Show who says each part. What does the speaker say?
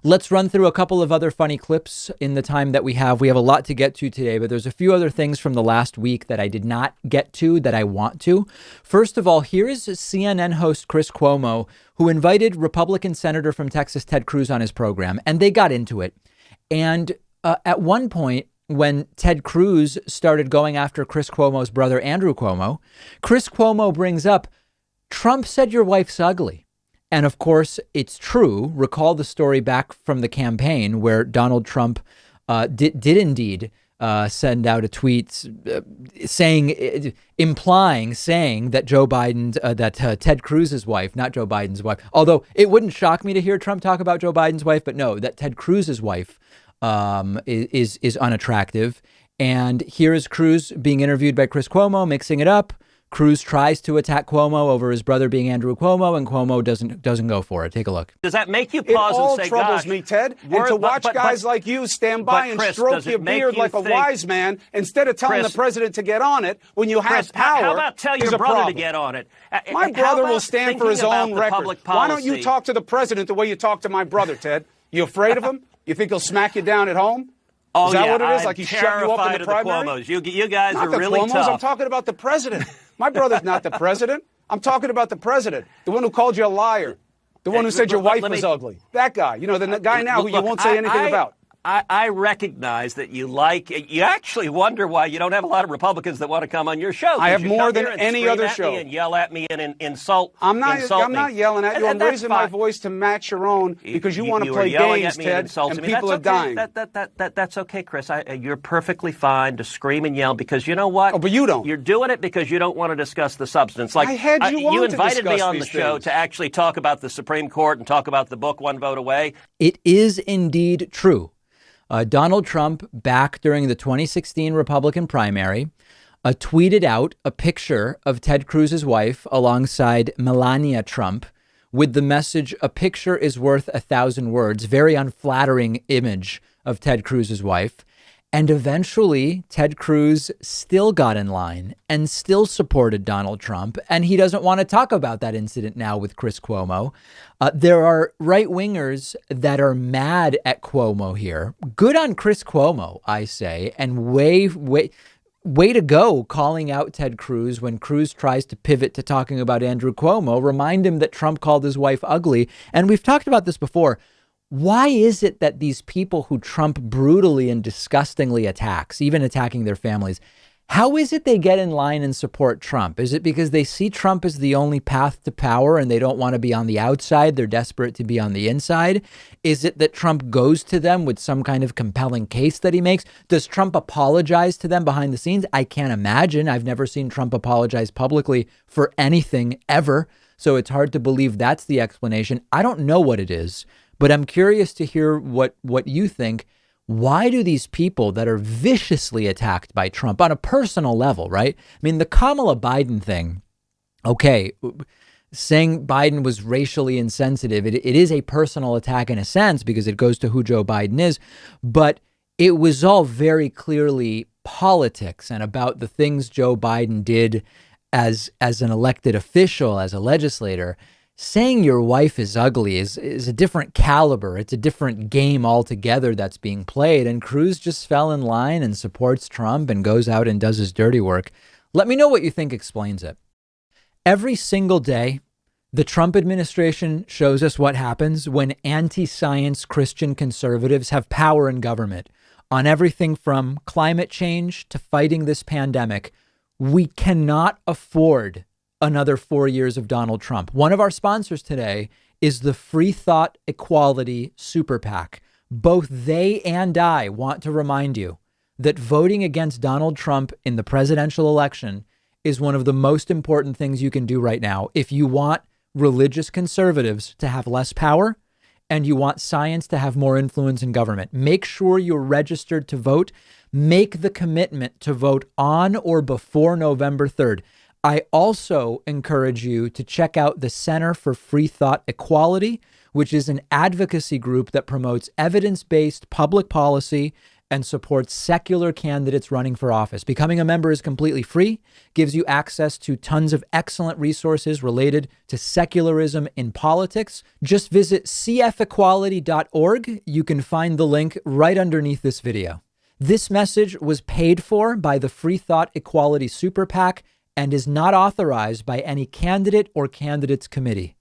Speaker 1: Let's run through a couple of other funny clips in the time that we have. We have a lot to get to today, but there's a few other things from the last week that I did not get to that I want to. First of all, here is CNN host Chris Cuomo, who invited Republican Senator from Texas Ted Cruz on his program, and they got into it. And at one point, when Ted Cruz started going after Chris Cuomo's brother, Andrew Cuomo, Chris Cuomo brings up, Trump said your wife's ugly. And of course, it's true. Recall the story back from the campaign where Donald Trump did indeed send out a tweet saying that Joe Biden, Ted Cruz's wife, not Joe Biden's wife, although it wouldn't shock me to hear Trump talk about Joe Biden's wife, but no, that Ted Cruz's wife is unattractive. And here is Cruz being interviewed by Chris Cuomo, mixing it up. Cruz tries to attack Cuomo over his brother being Andrew Cuomo, and Cuomo doesn't go for it. Take a look.
Speaker 2: Does that make you pause and say,
Speaker 3: "It all troubles me, Ted"? And to watch guys like you stand by and stroke your beard like a wise man instead of telling the president to get on it when you have power.
Speaker 2: How about tell your brother to get on it?
Speaker 3: My brother will stand for his own record. Why don't you talk to the president the way you talk to my brother, Ted? You afraid of him? You think he'll smack you down at home?
Speaker 2: Oh,
Speaker 3: is that what it is?
Speaker 2: I'm
Speaker 3: Like he shut you up in the primary?
Speaker 2: Cuomos. You guys
Speaker 3: not
Speaker 2: are
Speaker 3: the
Speaker 2: really
Speaker 3: Cuomos.
Speaker 2: tough.
Speaker 3: I'm talking about the president. My brother's not the president. I'm talking about the president, the one who called you a liar, the one who said your wife was ugly. That guy, the guy now who you won't say anything about.
Speaker 2: I recognize that you actually wonder why you don't have a lot of Republicans that want to come on your show.
Speaker 3: I have more than any other show.
Speaker 2: And yell at me and insult.
Speaker 3: I'm not yelling at you. I'm raising my voice to match your own because you want to play games, Ted, and people are dying.
Speaker 2: That's okay, Chris. You're perfectly fine to scream and yell because you know what?
Speaker 3: Oh, but you don't.
Speaker 2: You're doing it because you don't want to discuss the substance. Like
Speaker 3: I had you
Speaker 2: invited me on the
Speaker 3: show
Speaker 2: to actually talk about the Supreme Court and talk about the book One Vote Away.
Speaker 1: It is indeed true. Donald Trump, back during the 2016 Republican primary, tweeted out a picture of Ted Cruz's wife alongside Melania Trump with the message, "A picture is worth 1,000 words." Very unflattering image of Ted Cruz's wife. And eventually, Ted Cruz still got in line and still supported Donald Trump. And he doesn't want to talk about that incident now with Chris Cuomo. There are right wingers that are mad at Cuomo here. Good on Chris Cuomo, I say. And way to go calling out Ted Cruz when Cruz tries to pivot to talking about Andrew Cuomo. Remind him that Trump called his wife ugly. And we've talked about this before. Why is it that these people who Trump brutally and disgustingly attacks, even attacking their families, how is it they get in line and support Trump? Is it because they see Trump as the only path to power and they don't want to be on the outside? They're desperate to be on the inside. Is it that Trump goes to them with some kind of compelling case that he makes? Does Trump apologize to them behind the scenes? I can't imagine. I've never seen Trump apologize publicly for anything ever. So it's hard to believe that's the explanation. I don't know what it is. But I'm curious to hear what you think. Why do these people that are viciously attacked by Trump on a personal level, right? I mean, the Kamala Biden thing, okay, saying Biden was racially insensitive, it is a personal attack in a sense because it goes to who Joe Biden is. But it was all very clearly politics and about the things Joe Biden did as an elected official, as a legislator. Saying your wife is ugly is a different caliber. It's a different game altogether that's being played. And Cruz just fell in line and supports Trump and goes out and does his dirty work. Let me know what you think explains it. Every single day, the Trump administration shows us what happens when anti-science Christian conservatives have power in government on everything from climate change to fighting this pandemic. We cannot afford another 4 years of Donald Trump. One of our sponsors today is the Free Thought Equality Super PAC. Both they and I want to remind you that voting against Donald Trump in the presidential election is one of the most important things you can do right now. If you want religious conservatives to have less power and you want science to have more influence in government, make sure you're registered to vote. Make the commitment to vote on or before November 3rd. I also encourage you to check out the Center for Free Thought Equality, which is an advocacy group that promotes evidence-based public policy and supports secular candidates running for office. Becoming a member is completely free, gives you access to tons of excellent resources related to secularism in politics. Just visit cfequality.org. You can find the link right underneath this video. This message was paid for by the Free Thought Equality Super PAC and is not authorized by any candidate or candidates committee.